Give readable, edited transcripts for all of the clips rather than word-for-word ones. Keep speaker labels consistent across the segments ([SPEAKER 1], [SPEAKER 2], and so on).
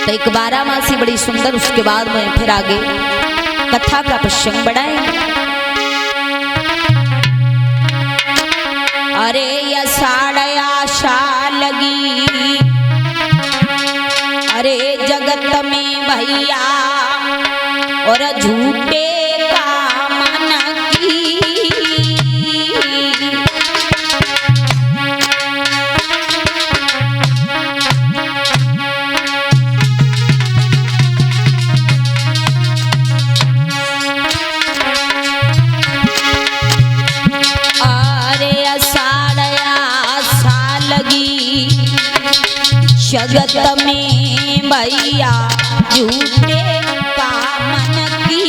[SPEAKER 1] तो एक बारामासी बड़ी सुंदर, उसके बाद में फिर आगे कथा का प्रसंग बढ़ाएंगे। अरे आषाढ़ आशा लगी, अरे जगत में भैया और झूठे का मन की। जगत में भैया झूठे का मन की।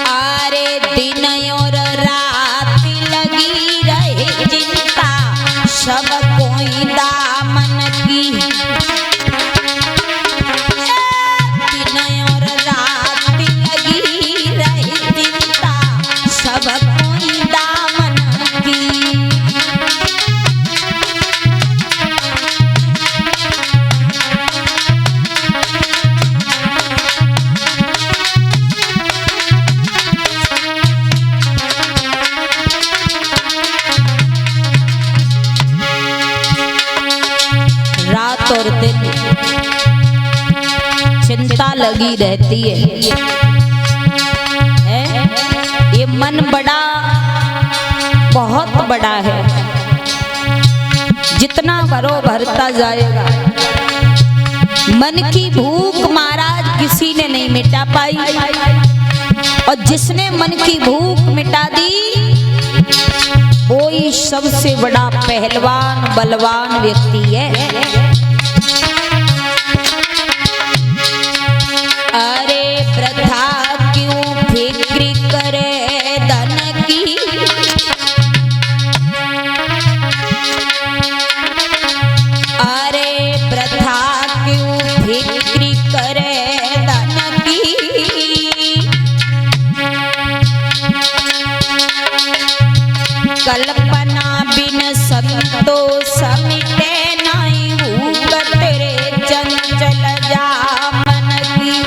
[SPEAKER 1] अरे दिन और रात लगी रहे चिंता सब कोई दामन की। दिन और रात लगी रहे चिंता सब कोई दामन की। और दिन चिंता लगी रहती है। ये मन बड़ा, बहुत बड़ा है, जितना भरो भरता जाएगा। मन की भूख महाराज किसी ने नहीं मिटा पाई, और जिसने मन की भूख मिटा दी वो ही सबसे बड़ा पहलवान बलवान व्यक्ति है। अरे प्रथा क्यों फिक्र करे धन की। अरे प्रथा क्यों फिक्र करे धन की। कल्पना बिन संतोष मिटे नहीं भूख तेरे चंचल जा मन की।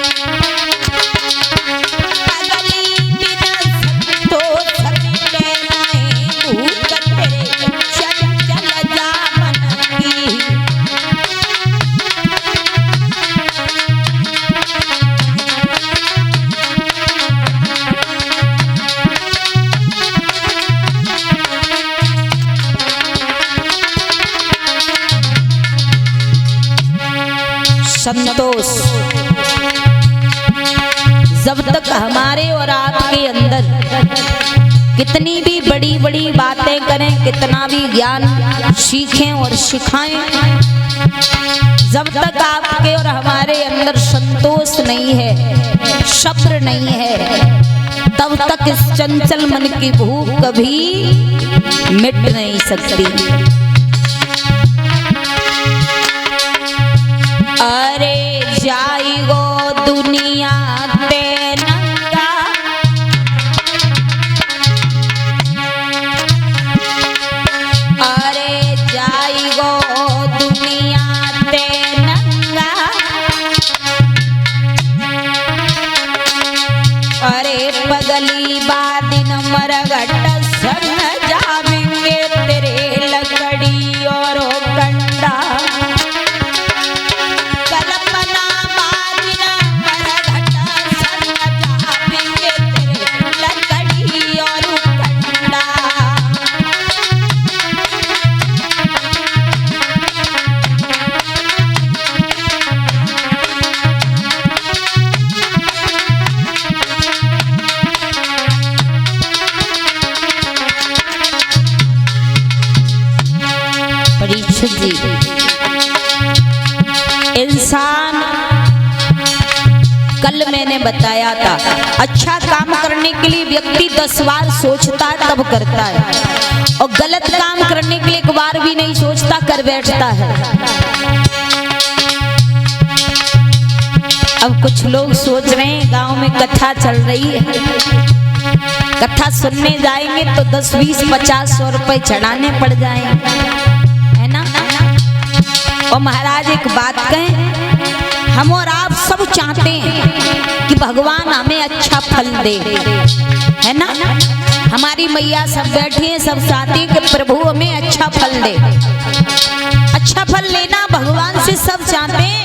[SPEAKER 1] संतोष जब तक हमारे और आपके अंदर कितनी भी बड़ी बड़ी बातें करें, कितना भी ज्ञान सीखें और सिखाएं, जब तक आपके और हमारे अंदर संतोष नहीं है, सब्र नहीं है, तब तक इस चंचल मन की भूख कभी मिट नहीं सकती। अरे जाई गो दुनिया ते नंगा, अरे जाई गो दुनिया ते नंगा। अरे पगली बादिन मरघट संग जावेंगे तेरे लकड़ी और कंडा। इंसान, कल मैंने बताया था, अच्छा काम करने के लिए व्यक्ति 10 बार सोचता है तब करता है, और गलत काम करने के लिए एक बार भी नहीं सोचता, कर बैठता है। अब कुछ लोग सोच रहे हैं गांव में कथा चल रही है, कथा सुनने जाएंगे तो 10, 20, 50, 100 रुपए चढ़ाने पड़ जाएंगे, है ना। और महाराज एक बात कहें, हम और आप सब चाहते हैं कि भगवान हमें अच्छा फल दे, है ना। हमारी मैया सब बैठी हैं, सब चाहती हैं कि प्रभु हमें अच्छा फल दे। अच्छा फल लेना भगवान से सब चाहते हैं,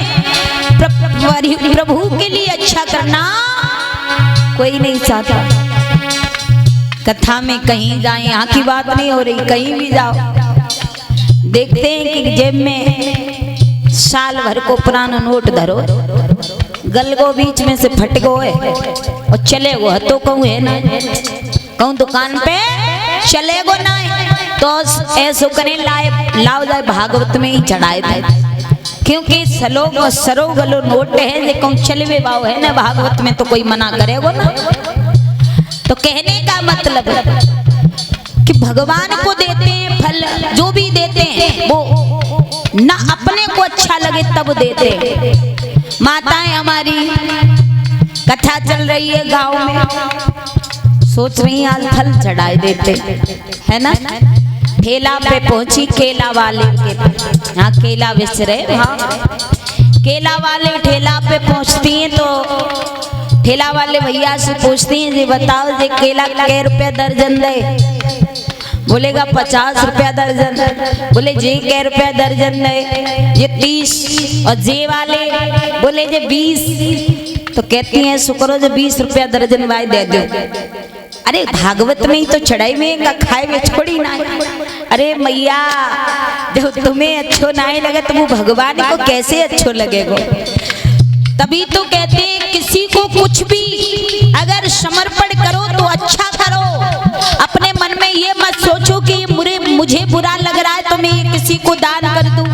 [SPEAKER 1] प्रभु के लिए अच्छा करना कोई नहीं चाहता। कथा में कहीं जाए, यहाँ की बात नहीं हो रही, कहीं भी जाओ देखते हैं कि जेब में साल भर को पुराना नोट धरो, गलगो बीच में से फट गो है और चले गो, तो कहूँ है ना, कहूँ दुकान पे चले गो ना, तो ऐसो करें लाओ जाए भागवत में ही चढ़ाए थे, क्योंकि सरो गलो नोट है, जे कहूँ चलवे बाओ है ना भागवत में, तो कोई मना करेगो ना। तो कहने का मतलब कि भगवान को देते हैं फल, जो भी देते हैं वो ना अपने को अच्छा लगे तब देते हैं। माताएं हमारी कथा चल रही है गांव में, सोच रही हैं आज फल चढ़ाए देते, है ना। ठेला पे पहुंची केला वाले के, यहाँ केला बेच रहे, हाँ केला वाले ठेला पे पहुंचती हैं तो ठेला वाले भैया से पूछती हैं, जी बताओ जी केला कै रुपया दर्जन दे। बोलेगा 50 रुपया दर्जन। बोले जे कै रुपया दर्जन दे, ये 30, और जे वाले बोले जे 20। तो कहती हैं शुक्र जो 20 रुपया दर्जन भाई दे दो। अरे भागवत में ही तो चढ़ाई में का खाए में छोड़ी ना। अरे मैया जब तुम्हें अच्छो ना लगे तो वो भगवान को कैसे अच्छो लगेगा। तभी तो कहते हैं किसी को कुछ भी अगर समर्पण करो तो अच्छा करो। अपने मन में ये मत सोचो कि मुझे बुरा लग रहा है तो मैं ये किसी को दान कर दूं।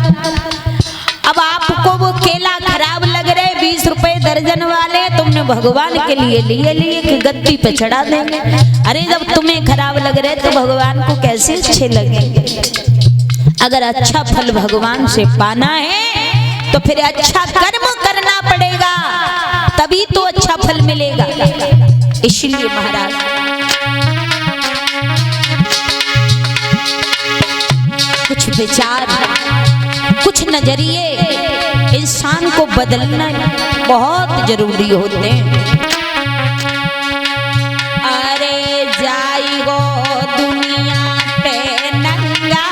[SPEAKER 1] अब आपको वो केला खराब लग रहे 20 रुपए दर्जन वाले, तुमने भगवान के लिए लिए कि गद्दी पे चढ़ा देंगे। अरे जब तुम्हें खराब लग रहे तो भगवान को कैसे अच्छे लगेंगे। अगर अच्छा फल भगवान से पाना है तो फिर अच्छा कर्म करना पड़ेगा, तभी तो अच्छा फल मिलेगा। इसलिए महाराज कुछ विचार, कुछ नजरिए इंसान को बदलना बहुत जरूरी होते हैं। अरे जाई गो दुनिया पे नंगा,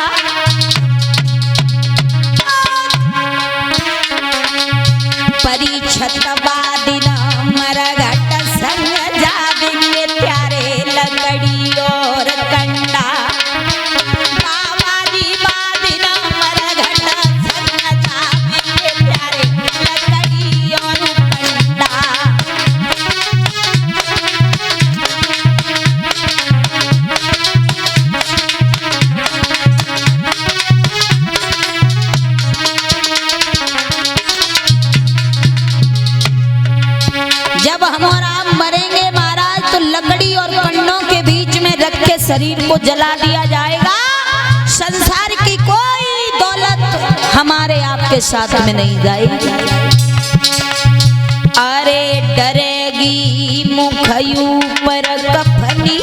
[SPEAKER 1] परीक्षतवा दिन मरघट संग जावेंगे प्यारे लकड़ी और कंडा। जब हम और आप मरेंगे महाराज तो लकड़ी और कंडों के बीच में रख के शरीर को जला दिया जाएगा। संसार की कोई दौलत हमारे आपके साथ में नहीं जाएगी। अरे डरेगी मुखयू पर कफनी,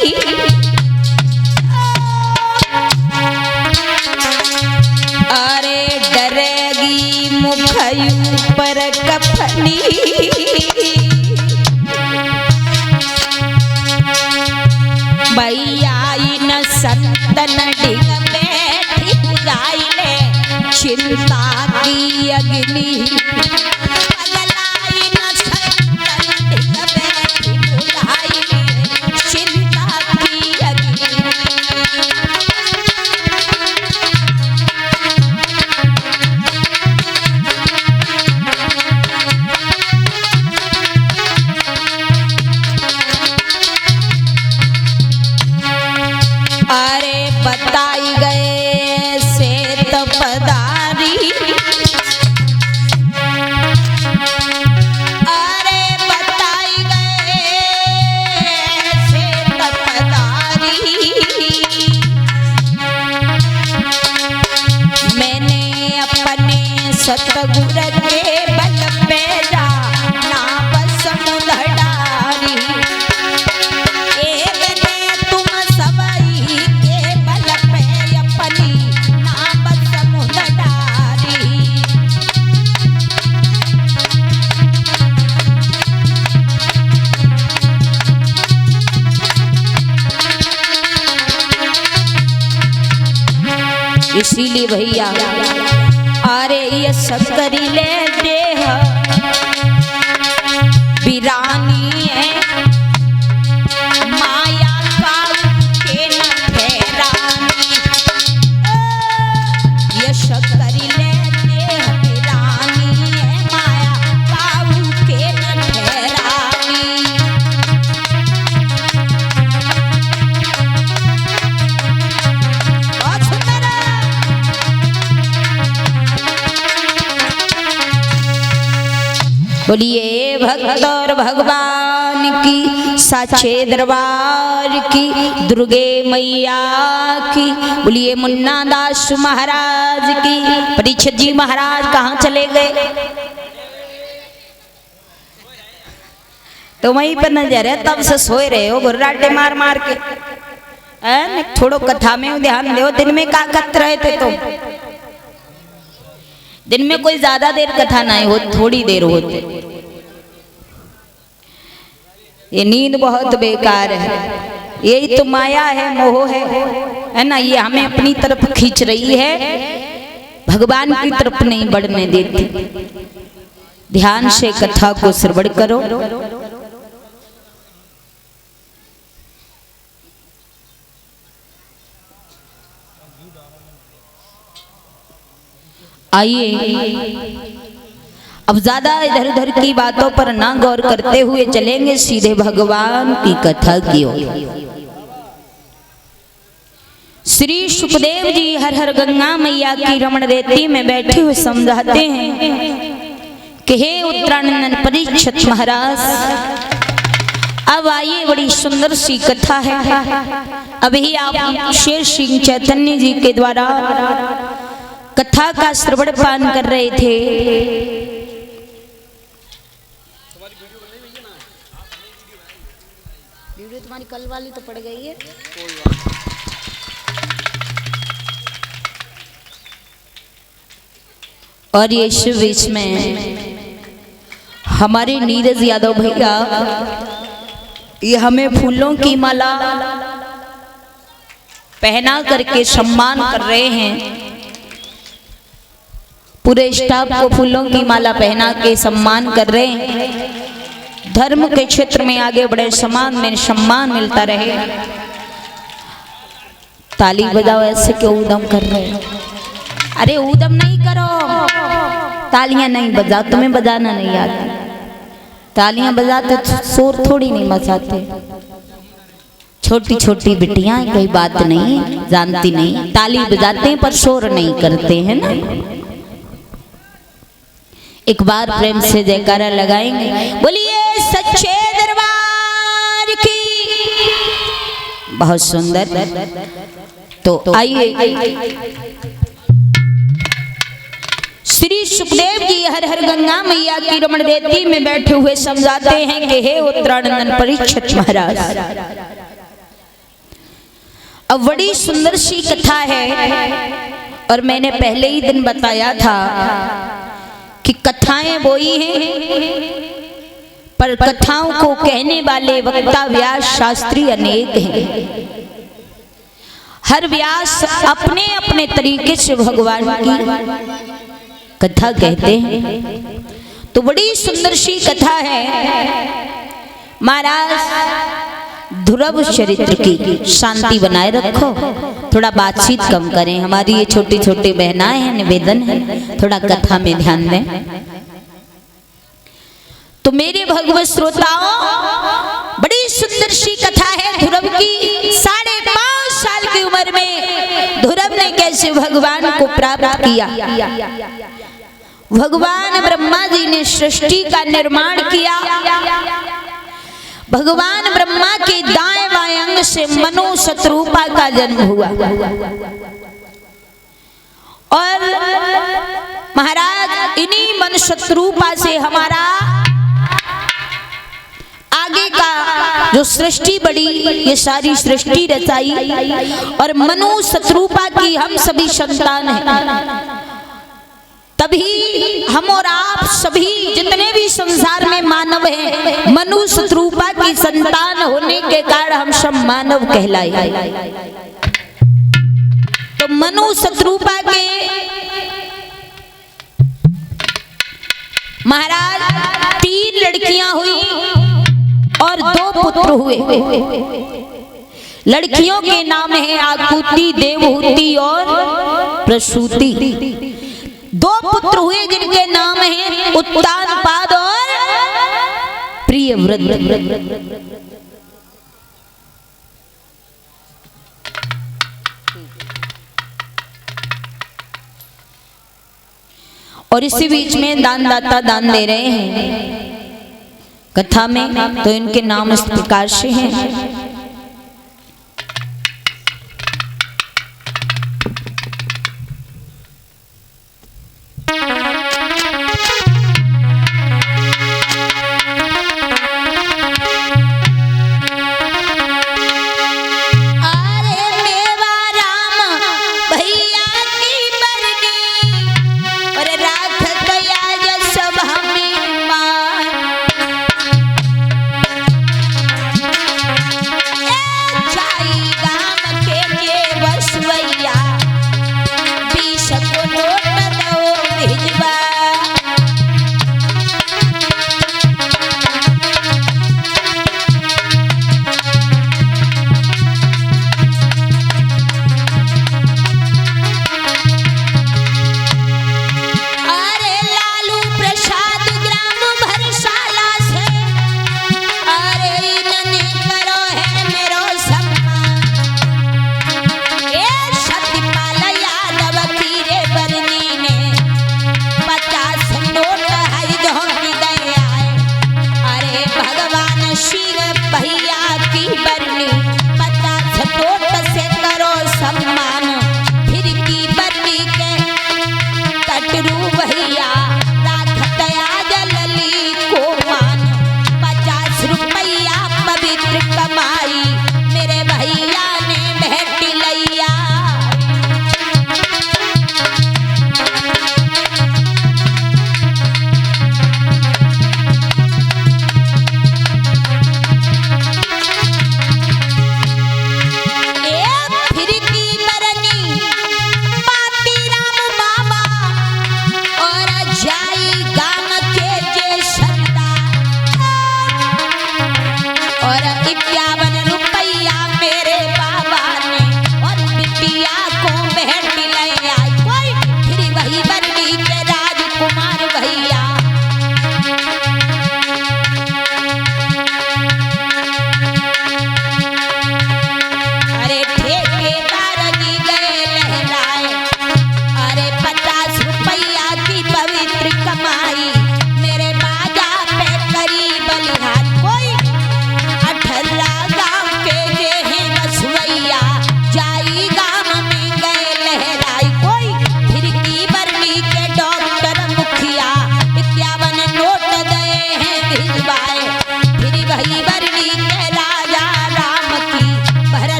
[SPEAKER 1] अरे डरेगी मुखयू पर कफनी। भैया न संतन डिग बैठी बुझाई ले चिंता की अग्नि। पगलाई न संतन डिग बैठी बुझाई ले चिंता की अग्नि। अरे बताई गए सेत पदारी, अरे बताई गए सेत पदारी। मैंने अपने सतगुरु के बल पे जाना बस मुधडारी। इसीलिए भैया अरे ये सब करी ले देह वीरानी है माया काल के न ठहरानी। ये सब करी ले देह वीरानी है माया काल के न ठहरानी। बहुत सुंदर बोलिए भक्त और भगवान की साचे दरबार की दुर्गे मैया की। बोलिए मुन्ना दास महाराज की। परीक्षित जी महाराज कहाँ चले गए? तो वहीं पर नजर है, तब से सोए रहे हो घुर्राटे मार मार के। थोड़ो कथा में ध्यान दो। दिन में का करते रहे थे तुम? दिन में कोई ज्यादा देर कथा नहीं हो, थोड़ी देर होती। ये नींद बहुत बेकार है। यही तो माया है, मोह है ना। ये हमें अपनी तरफ खींच रही है, भगवान की तरफ नहीं बढ़ने देती। ध्यान से कथा को श्रवण करो। आइए अब ज्यादा इधर उधर की बातों पर ना गौर करते हुए चलेंगे सीधे भगवान की कथा की ओर। श्री सुखदेव जी हर हर गंगा मैया की रमण रेती में बैठे हुए समझाते हैं कि हे उत्तरानंदन परीक्षित महाराज, अब आइए बड़ी सुंदर सी कथा है। अभी आप शेर सिंह चैतन्य जी के द्वारा कथा का श्रवण पान कर रहे थे। वीडियो तुम्हारी कल वाली तो पड़ गई है। और ये इस बीच में हमारे नीरज यादव भैया ये हमें फूलों की माला पहना करके सम्मान कर रहे हैं। पूरे स्टाफ को फूलों की माला पहना के सम्मान कर रहे हैं। धर्म के क्षेत्र में आगे बढ़े, समाज में सम्मान मिलता रहे। ताली बजाओ, ऐसे क्यों ऊधम कर रहे हो? अरे ऊधम नहीं करो, तालियां नहीं बजा, तुम्हें बजाना नहीं आता। तालियां बजाते शोर थोड़ी नहीं मचाते। छोटी छोटी बिटियां कोई बात नहीं, जानती नहीं, ताली बजाते हैं पर शोर नहीं करते हैं ना। एक बार प्रेम से जयकारा लगाएंगे। बोलिए सच्चे दरबार की। बहुत सुंदर। तो आइए श्री सुखदेव जी हर हर गंगा मैया की रमण रेती में बैठे हुए समझाते हैं कि हे उत्तरानंदन परीक्षित महाराज, अब बड़ी सुंदर सी कथा है। और मैंने पहले ही दिन बताया था कि कथाएं वही हैं, पर कथाओं को कहने वाले वक्ता व्यास शास्त्री अनेक हैं। हर व्यास अपने अपने तरीके से भगवान की कथा कहते हैं। तो बड़ी सुंदर सी कथा है। महाराज ध्रुव चरित्र की शांति बनाए रखो, थोड़ा बातचीत कम करें। हमारी ये छोटी छोटी बहनाएं हैं, निवेदन है थोड़ा कथा में ध्यान दें। तो मेरे भगवत श्रोताओं, बड़ी सुंदर सी कथा है ध्रुव की। 5.5 साल की उम्र में ध्रुव ने कैसे भगवान को प्राप्त किया। भगवान ब्रह्मा जी ने सृष्टि का निर्माण किया। भगवान ब्रह्मा के दाएं बाएं अंग से मनु शत्रुपा का जन्म हुआ। और महाराज इन्हीं मनु शत्रुपा से हमारा आगे का जो सृष्टि बड़ी, ये सारी सृष्टि रचाई। और मनु शत्रुपा की हम सभी संतान हैं। तभी हम और आप सभी जितने भी संसार में मानव हैं, मनु शत्रुपा की संतान होने के कारण हम सब मानव कहलाए। तो मनु शत्रुपा के महाराज 3 लड़कियां हुई और 2 पुत्र हुए। लड़कियों के नाम है आकुति, देवहूति और प्रसूति। 2 पुत्र हुए जिनके नाम हैं उत्तानपाद और प्रियव्रत। और इसी बीच में दानदाता दान दे रहे हैं कथा में, तो इनके नाम इस प्रकार से हैं।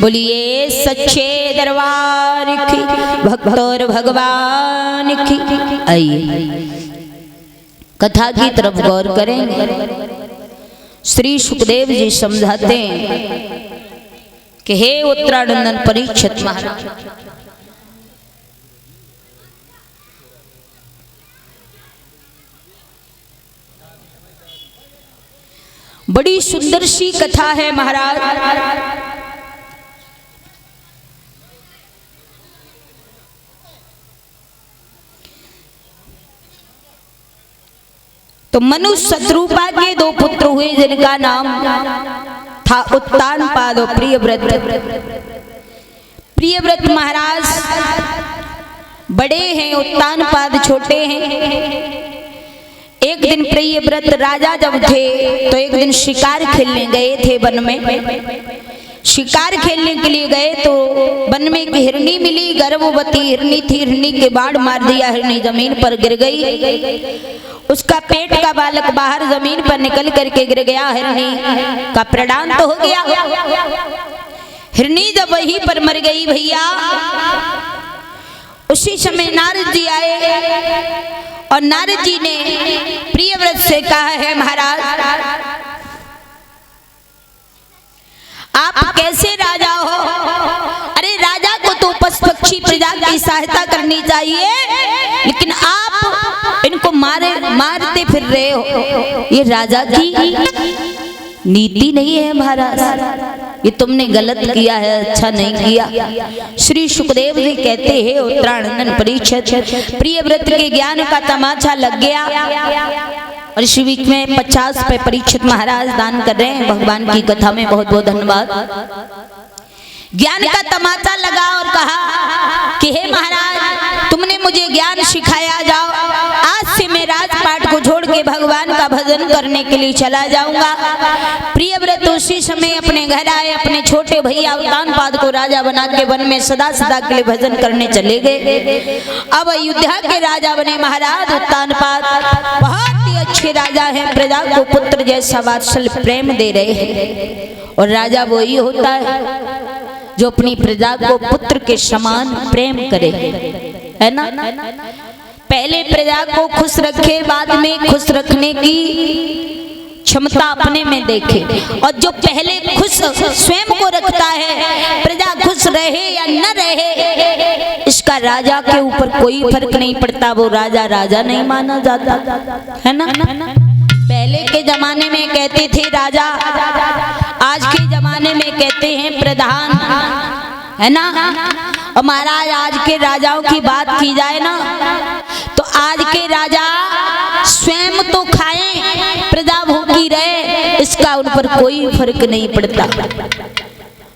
[SPEAKER 1] बोलिए सच्चे दरबार की, भक्तों भगवान की। आइए कथा की तरफ गौर करेंगे। श्री सुखदेव जी समझाते हैं कि हे उत्तरानंदन परीक्षित महाराज, बड़ी सुंदर सी कथा है महाराज। तो मनु शत्रुपा के 2 पुत्र हुए जिनका नाम था उत्तानपाद और प्रियव्रत। प्रियव्रत महाराज बड़े हैं, उत्तानपाद छोटे हैं। एक दिन प्रियव्रत राजा जब थे तो एक दिन शिकार खेलने गए थे वन में। शिकार खेलने के लिए गए तो वन में एक हिरनी मिली, गर्भवती हिरनी थी। हिरनी के बाढ़ मार दिया, हिरनी जमीन पर गिर गई। उसका पेट का बालक बाहर जमीन पर निकल करके गिर गया। हिरनी का प्राणांत हो गया। हिरनी जब वहीं पर मर गई भैया, उसी समय नारद जी आए और नारद जी ने प्रियव्रत से कहा है महाराज आप कैसे राजा हो? अरे राजा को तो पशु पक्षी प्रजा की सहायता करनी चाहिए, लेकिन आप इनको मारते फिर रहे हो, ये राजा की नीति नहीं है महाराज, ये तुमने गलत किया है, अच्छा नहीं किया। श्री सुखदेव जी कहते हैं उत्तरानंदन परीक्षित, प्रियव्रत के ज्ञान का तमाचा लग गया और इसी वीक में 50 रुपए परीक्षित महाराज दान कर रहे हैं भगवान की कथा में, बहुत बहुत धन्यवाद। ज्ञान का तमाचा लगा और कहा कि हे महाराज तुमने मुझे ज्ञान सिखाया, जाओ आज से मैं राजपाट को छोड़ के भगवान का भजन करने के लिए चला जाऊंगा। प्रियव्रत उसी समय अपने घर आए, अपने छोटे भैया उत्तानपाद को राजा बना के वन में सदा सदा के लिए भजन करने चले गए। अब अयोध्या के राजा बने महाराज उत्तानपाद, बहुत ही अच्छे राजा हैं, प्रजा को पुत्र जैसा वात्सल्य प्रेम दे रहे हैं। और राजा वही होता है जो अपनी प्रजा को पुत्र के समान प्रेम करे, है ना। पहले प्रजा को खुश रखे, बाद में खुश रखने की क्षमता अपने में देखे। और जो पहले खुश स्वयं को रखता है, प्रजा खुश रहे या न रहे, इसका राजा के ऊपर कोई फर्क नहीं पड़ता, वो राजा राजा नहीं माना जाता, है ना। पहले के जमाने में कहते थे राजा, आज के जमाने में कहते हैं प्रधान, है ना। और महाराज आज के राजाओं की बात की जाए ना, तो आज के राजा स्वयं तो खाएं, प्रजा भूखी रहे, इसका उन पर कोई फर्क नहीं पड़ता।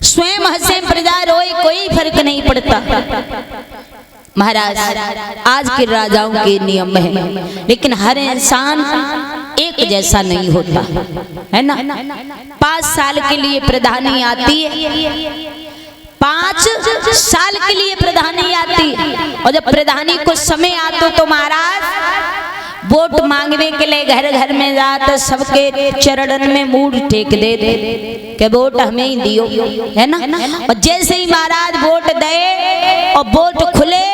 [SPEAKER 1] स्वयं हंसे प्रजा रोए, कोई फर्क नहीं पड़ता। महाराज आज के राजाओं के नियम है, लेकिन हर इंसान एक जैसा नहीं होता, है ना। 5 साल के लिए प्रधानी आती है, 5 साल के लिए प्रधानी आती है, और जब प्रधानी को समय आता तो महाराज वोट मांगने के लिए घर घर में जाते, सबके चरणन में मुंह टेक दे कि वोट हमें ही दियो, है ना। और जैसे ही महाराज वोट दे और वोट खुले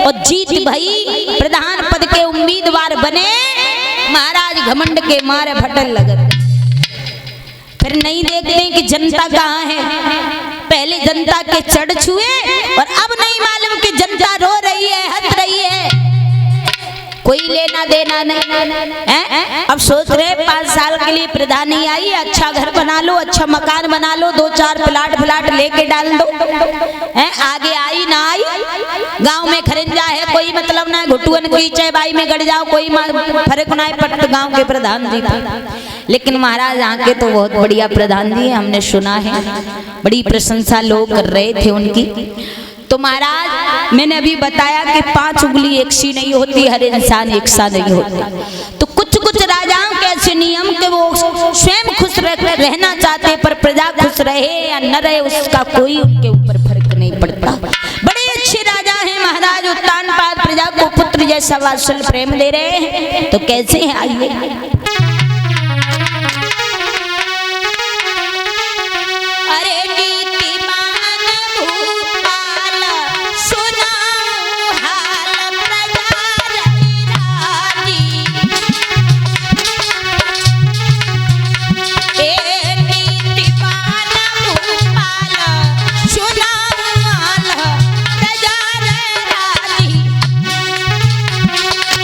[SPEAKER 1] और जीत भई, प्रधान पद के उम्मीदवार बने, महाराज घमंड के मारे भटक लगे, फिर नहीं देखते कि जनता कहाँ है। पहले जनता के चढ़ छुए और अब नहीं मालूम कि जनता रो रही है, हंस रही है, कोई लेना देना नहीं है। अब सोच रहे 5 साल के लिए प्रधानी आई, अच्छा घर बना लो, अच्छा मकान बना लो, 2-4 प्लाट लेके डाल दो, है। आगे आई ना आई, गांव में खरिंजा है, कोई मतलब ना, घुटुअन की चैबाई में गड़ जाओ, कोई फर्क ना पड़ता गांव के प्रधान जी पर। लेकिन महाराज यहाँ के तो बहुत बढ़िया प्रधान जी, हमने सुना है, बड़ी प्रशंसा लोग कर रहे थे उनकी। तो महाराज मैंने अभी बताया कि 5 उंगली एक सी नहीं होती, हर इंसान एक सा नहीं होता। तो कुछ राजाओं के ऐसे नियम के वो स्वयं खुश रहना चाहते, पर प्रजा खुश रहे या न रहे उसका कोई उनके ऊपर फर्क नहीं पड़ता। बड़े अच्छे राजा हैं महाराज उत्तानपाद, प्रजा को पुत्र जैसा वात्सल्य प्रेम दे रहे हैं। तो कैसे हैं आइए।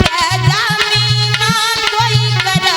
[SPEAKER 2] प्रजा में ना कोई कर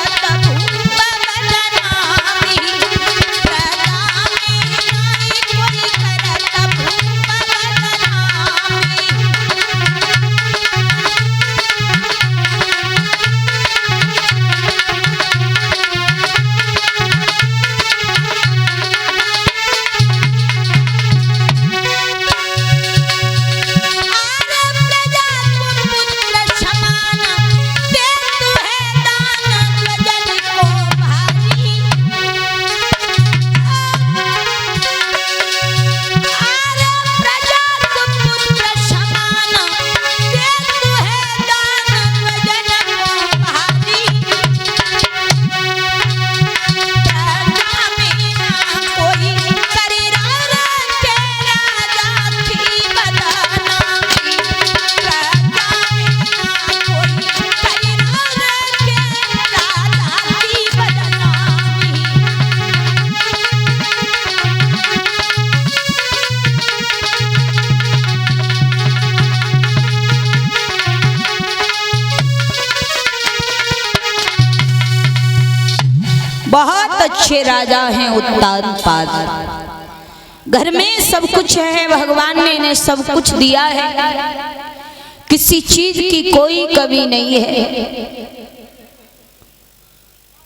[SPEAKER 1] बहुत अच्छे राजा हैं उत्तानपाद। घर में सब कुछ है, भगवान ने इन्हें सब कुछ दिया है, किसी चीज की कोई कमी नहीं है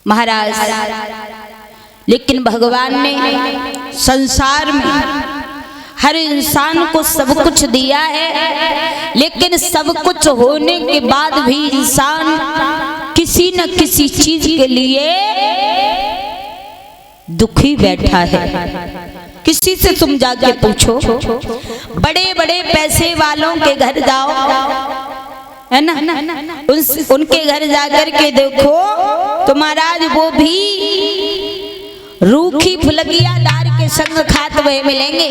[SPEAKER 1] महाराज। लेकिन भगवान ने संसार में हर इंसान को सब कुछ दिया है, लेकिन सब कुछ होने के बाद भी इंसान किसी न किसी चीज के लिए दुखी बैठा है। किसी से तुम जाके पूछो, बड़े बड़े पैसे वालों के घर जाओ, है ना, उनके घर जाकर के देखो तो महाराज वो भी रूखी फुलगिया दार के संग खाते हुए मिलेंगे।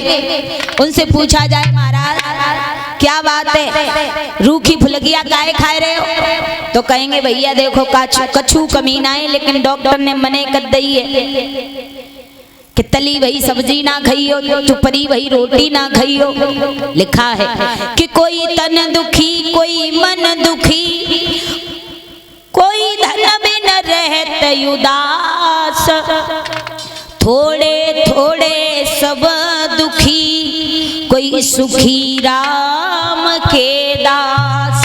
[SPEAKER 1] उनसे पूछा जाए महाराज क्या बात है, रूखी फुलगिया काहे खाए रहे हो, तो कहेंगे भैया देखो कछू कमीना है, लेकिन डॉक्टर ने मने कर दी है कि तली वही सब्जी ना खाइयो, चुपरी वही रोटी ना खाइयो। लिखा है कि कोई तन दुखी कोई मन दुखी, कोई धन बिन रहते उदास, थोड़े थोड़े सब दुखी, कोई सुखी राम के दास।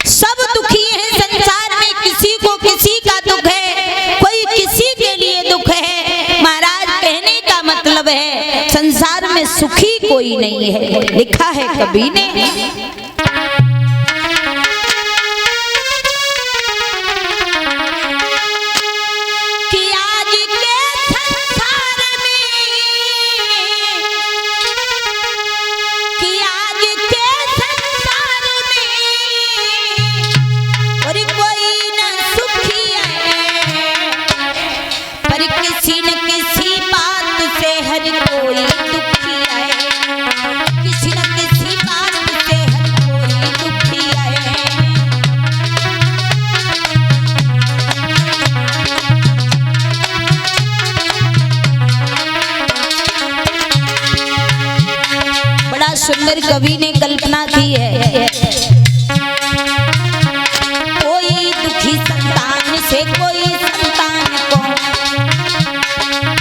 [SPEAKER 1] सब दुखी हैं संसार में, किसी को किसी का दुख है, कोई किसी के लिए दुख है। महाराज कहने का मतलब है संसार में सुखी कोई नहीं है। लिखा है कवि ने सुंदर कवि ने कल्पना की है, कोई दुखी संतान से कोई संतान को,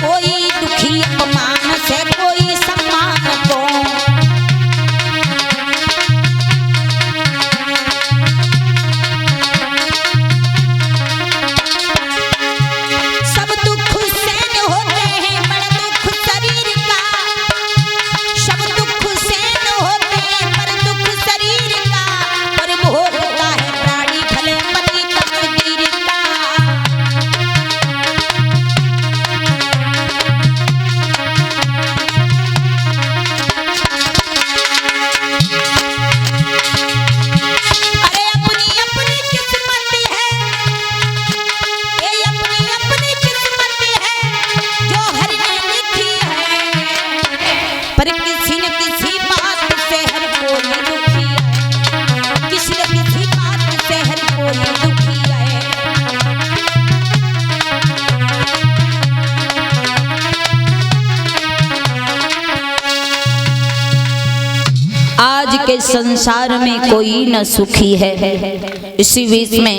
[SPEAKER 1] कोई दुखी अपमान से कोई सम्मान को, सब दुख से होते हैं, बड़ा दुख शरीर का, सब दुख आज के संसार में कोई न सुखी है। इसी बीच में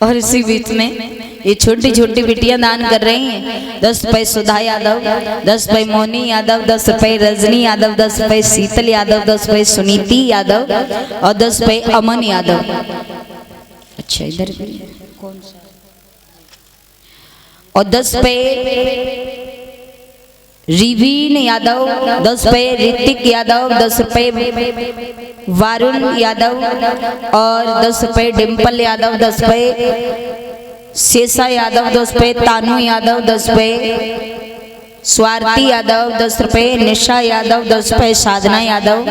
[SPEAKER 1] और इसी बीच में ये छोटी छोटी बिटियां दान कर रही हैं। 10 रुपए सुधा यादव, 10 रुपए मोनी यादव, 10 रुपए रजनी यादव, 10 रुपए शीतल यादव, 10 रुपए सुनीति यादव और 10 रुपए अमन यादव। अच्छा इधर कौन सा, और 10 रुपए रिवीन यादव, 10 रुपए ऋतिक यादव, 10 रुपए वारुण यादव और 10 रुपए डिम्पल यादव, 10 रुपए शेषा यादव, 10 रुपए तानू यादव, 10 रुपए स्वाति यादव, 10 रुपए निशा यादव, 10 रुपए साधना यादव,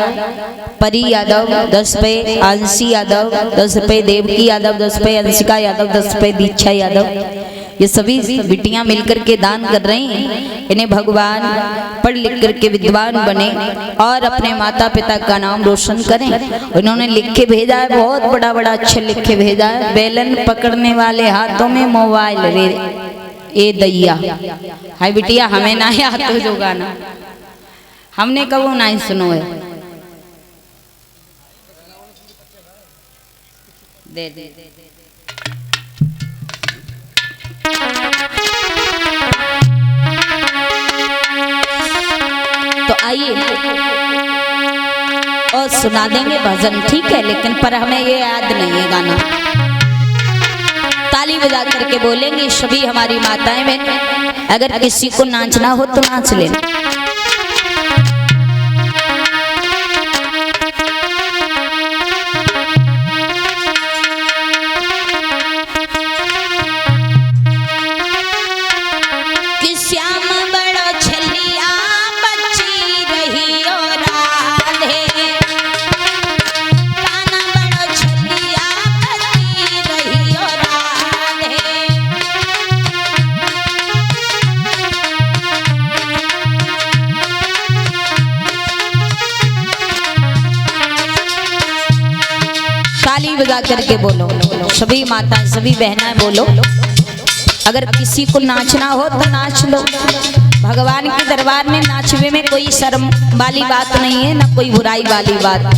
[SPEAKER 1] परी यादव, 10 रुपए आंशी यादव, 10 रुपए देवकी यादव, 10 रुपए अंशिका यादव, 10 रुपए दीक्षा यादव। ये सभी बिटियां मिलकर के दान कर रही हैं। इन्हें भगवान पढ़ लिख करके विद्वान बने और अपने माता पिता का नाम रोशन करें। उन्होंने लिख के भेजा है, बहुत बड़ा बड़ा अच्छे लिख के भेजा है। बेलन पकड़ने वाले हाथों में मोबाइल रे ए दैया। हाय बिटिया हमें ना याद तो जो गाना हमने कबो नहीं सुनो है। दे दे तो आइए और सुना देंगे भजन, ठीक है, लेकिन पर हमें ये याद नहीं है गाना। ताली बजा करके बोलेंगे सभी हमारी माताएं बहन। अगर किसी को नाचना हो तो नाच लेना। बजा करके बोलो सभी माता सभी बहनाएं बोलो। अगर किसी को नाचना हो तो नाच लो। भगवान के दरबार में नाचने में कोई शर्म वाली बात नहीं है, ना कोई बुराई वाली बात।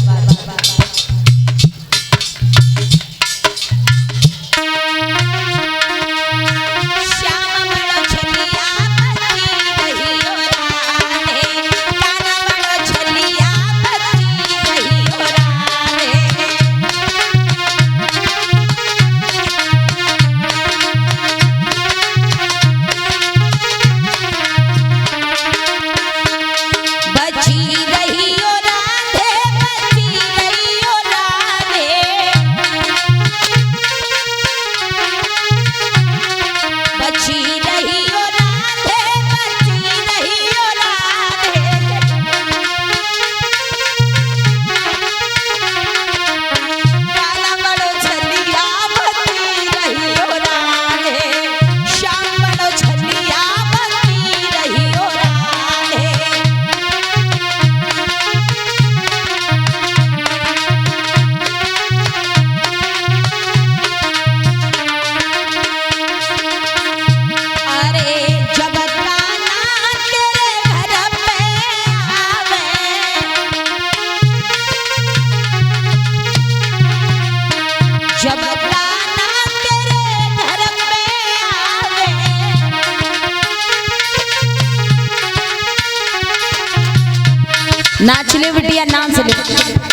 [SPEAKER 1] नाच ले बिटिया, नाच ले,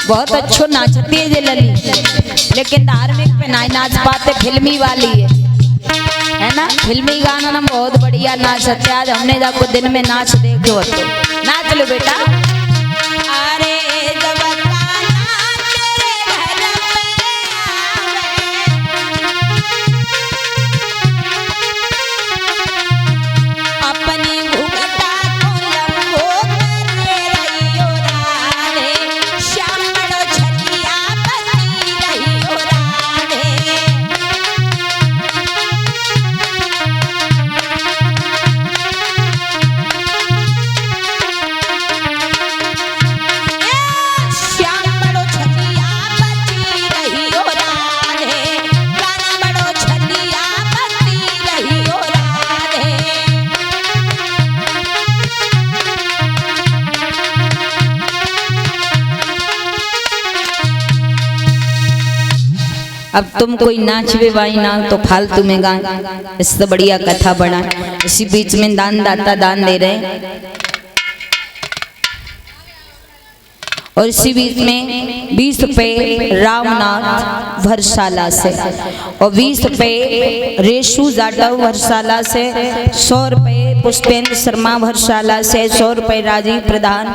[SPEAKER 1] बहुत अच्छो नाचती है जे लली, लेकिन धार्मिक पे नहीं नाच पाते, फिल्मी वाली है ना। फिल्मी गाना ना बहुत बढ़िया नाचते। आज हमने जाको दिन में नाच देखो तो नाच लो बेटा। अरे अब तुम कोई नाचवे वाई ना तो फालतू में गा, इससे बढ़िया कथा बना। इसी बीच में दान दाता दान दे रहे और इसी बीच में 20 रुपए रामनाथ भरशाला से और 20 रुपए रेशु जाटव भरशाला से, 100 रुपए पुष्पेंद्र शर्मा भरशाला से, 100 रुपए राजीव प्रधान,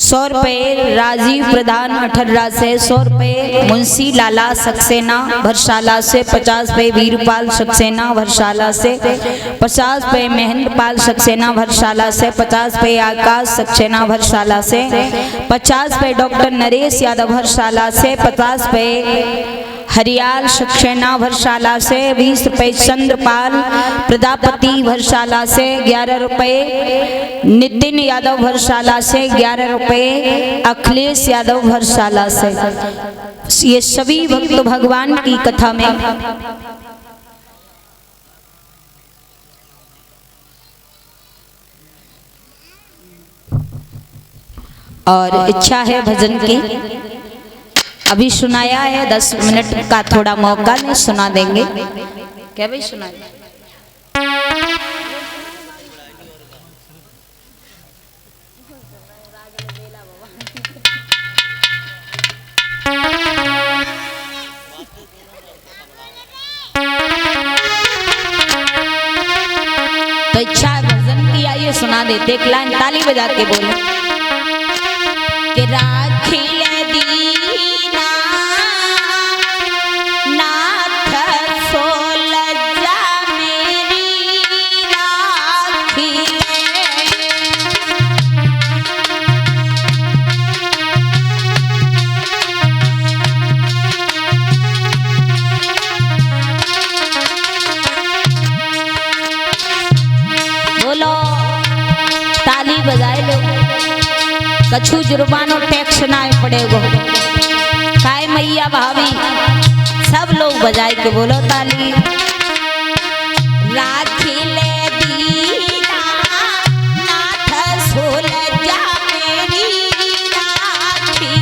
[SPEAKER 1] 100 रुपए राजीव प्रधान 18 से, 100 रुपए मुंशी लाला सक्सेना भरशाला से, 50 रुपए वीरपाल सक्सेना भरशाला से, 50 रुपए महेंद्रपाल सक्सेना भरशाला से, 50 रुपए आकाश सक्सेना भरशाला से, 50 रुपए डॉक्टर नरेश यादव भरशाला से, 50 रुपए हरियाल सक्सेना भरशाला से, 20 रुपए चंद्रपाल प्रजापति भरशाला से, 11 रुपए नितिन यादव भरशाला से, 11 रुपए अखिलेश यादव भरशाला से। ये सभी भक्त भगवान की कथा में और इच्छा है भजन की। अभी सुनाया है, 10 मिनट का थोड़ा मौका नहीं, सुना देंगे क्या भाई? सुना तो इच्छा है भजन की, आइए सुना देते। एक लाइन ताली बजा के बोलो कि राखी ले दीना नाथ सोलजा मेरी राखी बोलो, ताली बजाए लो। कछु जुर्मानो टैक्स ना पड़ेगो, काय मैया भाभी सब लोग बजाए के बोलो ताली। राखी ले दीना नाथ सोलजा मेरी राखी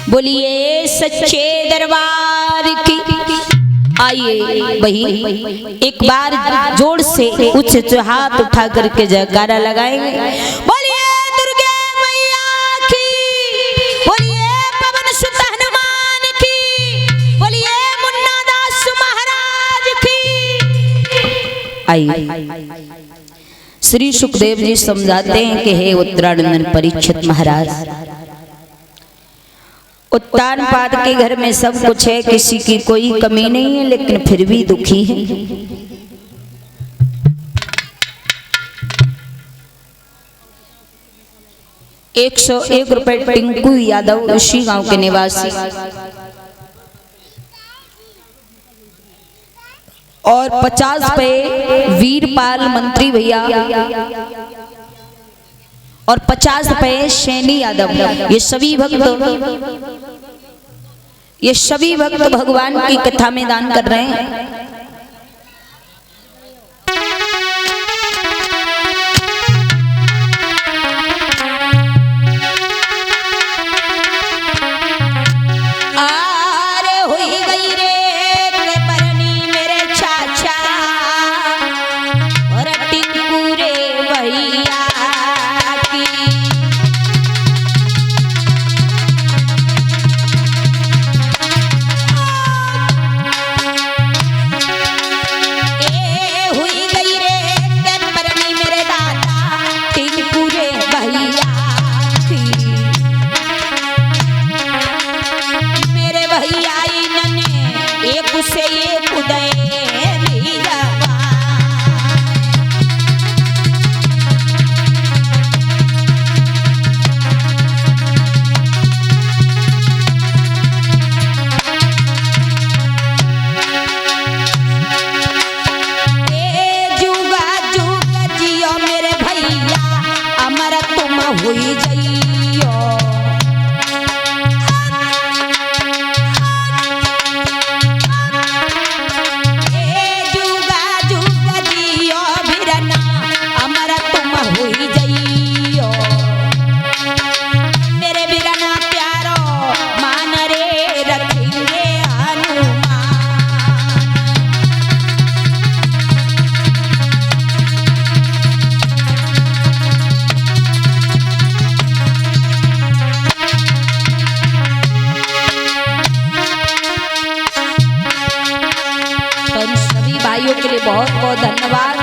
[SPEAKER 1] बोलिए सच्चे दरबार की। आइए वही एक बार जोर से उच्च हाथ उठा करके जयकारा लगाएंगे। बोलिए दुर्गे मैया की, बोलिए पवन सुत हनुमान की, बोलिए मुन्ना दास महाराज की। आइए श्री सुखदेव जी समझाते हैं कि हे उत्तरानंदन परीक्षित महाराज, उत्तानपाद के घर में सब कुछ है, किसी की कोई कमी नहीं है, लेकिन फिर भी दुखी है। 101 रुपए टिंकू यादव उसी गांव के निवासी और 50 रुपए वीरपाल मंत्री भैया और 50 रुपए शैनी यादव। ये सभी भक्त भगवान की कथा में दान कर रहे हैं। बहुत बहुत धन्यवाद।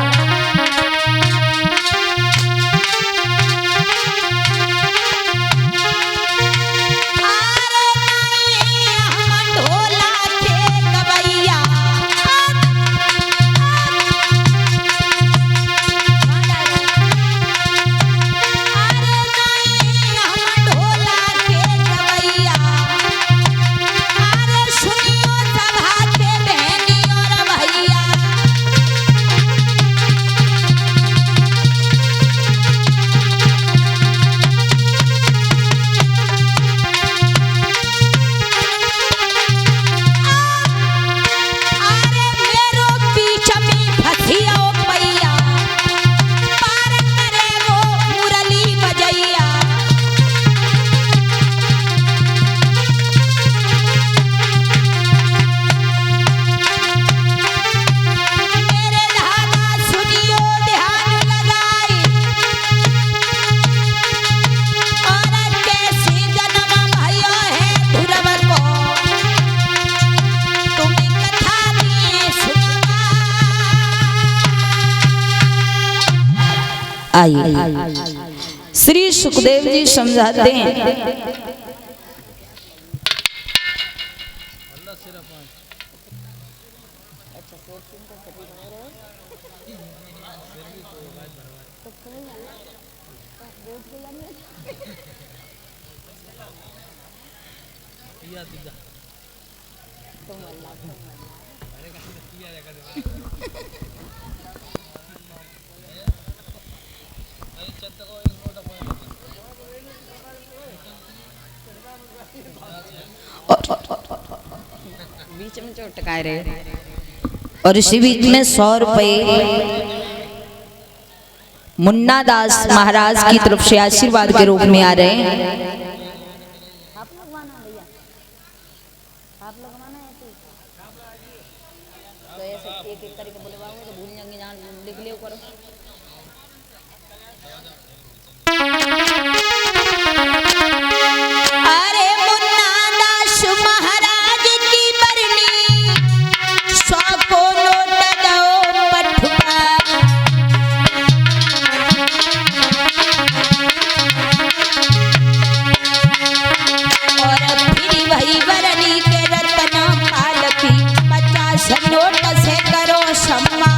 [SPEAKER 1] आइए श्री सुखदेव जी समझाते हैं।
[SPEAKER 2] बीच में जो टकाए रहे
[SPEAKER 1] और इसी बीच में 100 रुपए मुन्ना दास महाराज की तरफ से आशीर्वाद के रूप में आ रहे हैं।
[SPEAKER 2] आप लोग माना भैया, आप लोग माना है तो ऐसे एक एक करके बोले बाबू तो भूल जाएंगे, जहाँ लिख लियो करो।
[SPEAKER 1] अरे मुन्ना दास महाराज की बरनी 100 को नोट दो पठुआ। और फिर वही बरनी के रत्न पाल की 50 नोट से करो सम्मान।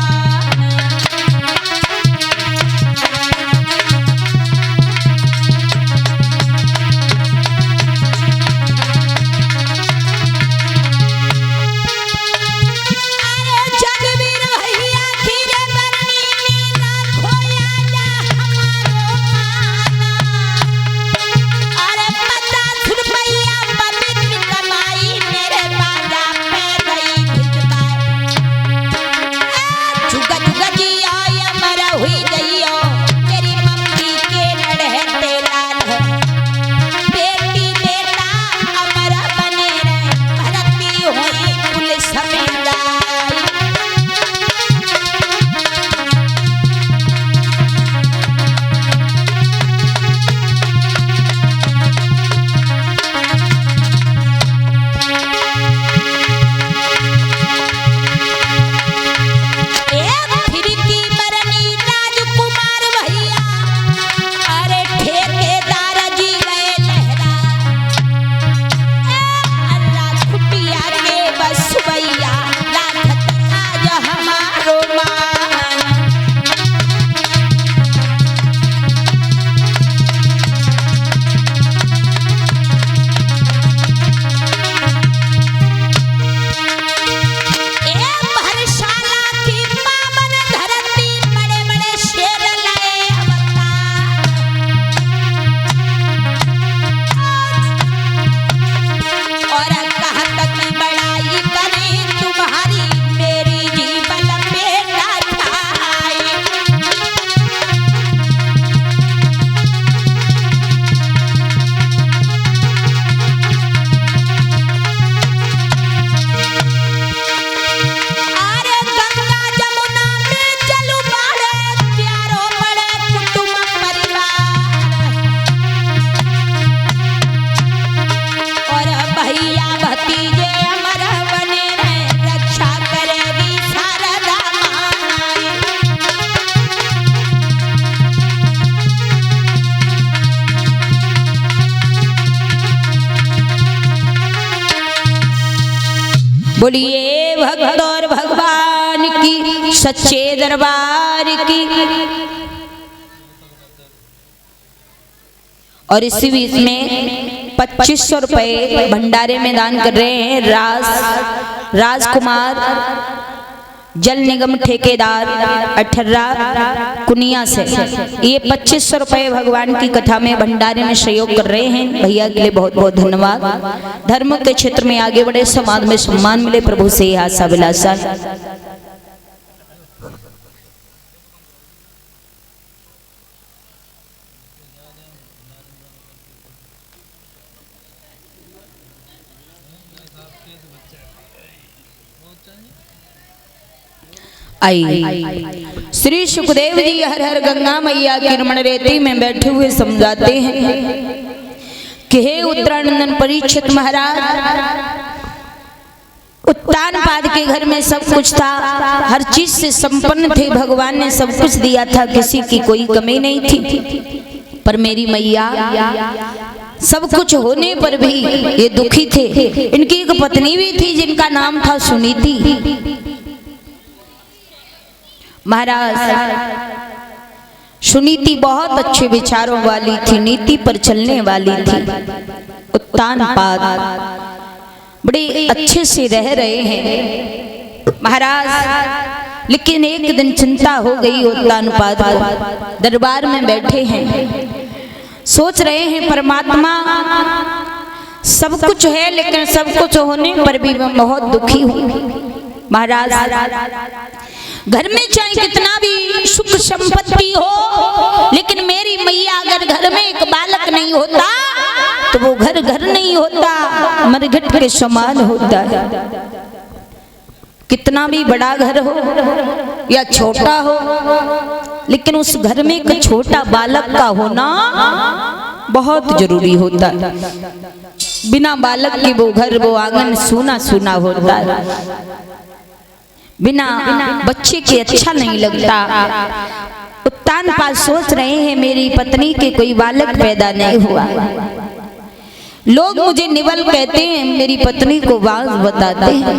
[SPEAKER 1] बोलिए भक्त और भगवान की सच्चे दरबार की। और इसी बीच में 2500 रुपए भंडारे में दान कर रहे हैं राजकुमार जल निगम ठेकेदार 18 कुनिया से। ये 2500 रुपए भगवान की कथा में भंडारे में सहयोग कर रहे हैं। भैया के लिए बहुत बहुत धन्यवाद। धर्म के क्षेत्र में आगे बढ़े, समाज में सम्मान मिले, प्रभु से यह आशा विलासा। आई श्री सुखदेव जी हर हर गंगा मैया की रमण रेती में बैठे हुए समझाते हैं कि हे उत्तरानंदन परीक्षित महाराज, उत्तानपाद के घर में सब कुछ था, हर चीज से संपन्न थे, भगवान ने सब कुछ दिया था, किसी की कोई कमी नहीं थी। पर मेरी मैया सब कुछ होने पर भी ये दुखी थे। इनकी एक पत्नी भी थी जिनका नाम था सुनीति। महाराज सुनीति बहुत अच्छे विचारों वाली थी, नीति पर चलने वाली थी। उत्तानपाद बड़े अच्छे से रह रहे हैं महाराज। लेकिन एक दिन चिंता हो गई उत्तानपाद को। दरबार में बैठे हैं, सोच रहे हैं परमात्मा सब कुछ है, लेकिन सब कुछ होने पर भी मैं बहुत दुखी हूँ। महाराज घर में चाहे कितना भी सुख संपत्ति हो, लेकिन मेरी मैया अगर घर में एक बालक नहीं होता तो वो घर घर नहीं होता, मरघट के समान होता है। कितना भी बड़ा घर हो या छोटा हो, लेकिन उस घर में एक छोटा बालक का होना बहुत जरूरी होता है। बिना बालक के वो घर वो आंगन सूना सूना होता है। बिना बच्चे के अच्छा नहीं लगता। उत्तानपाद सोच रहे हैं मेरी पत्नी के कोई बालक पैदा नहीं हुआ। लोग मुझे निवल कहते हैं, मेरी पत्नी को बाज बताते हैं।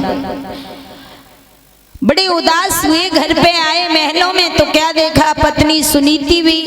[SPEAKER 1] बड़े उदास हुए, घर पे आए महलों में तो क्या देखा, पत्नी सुनीति भी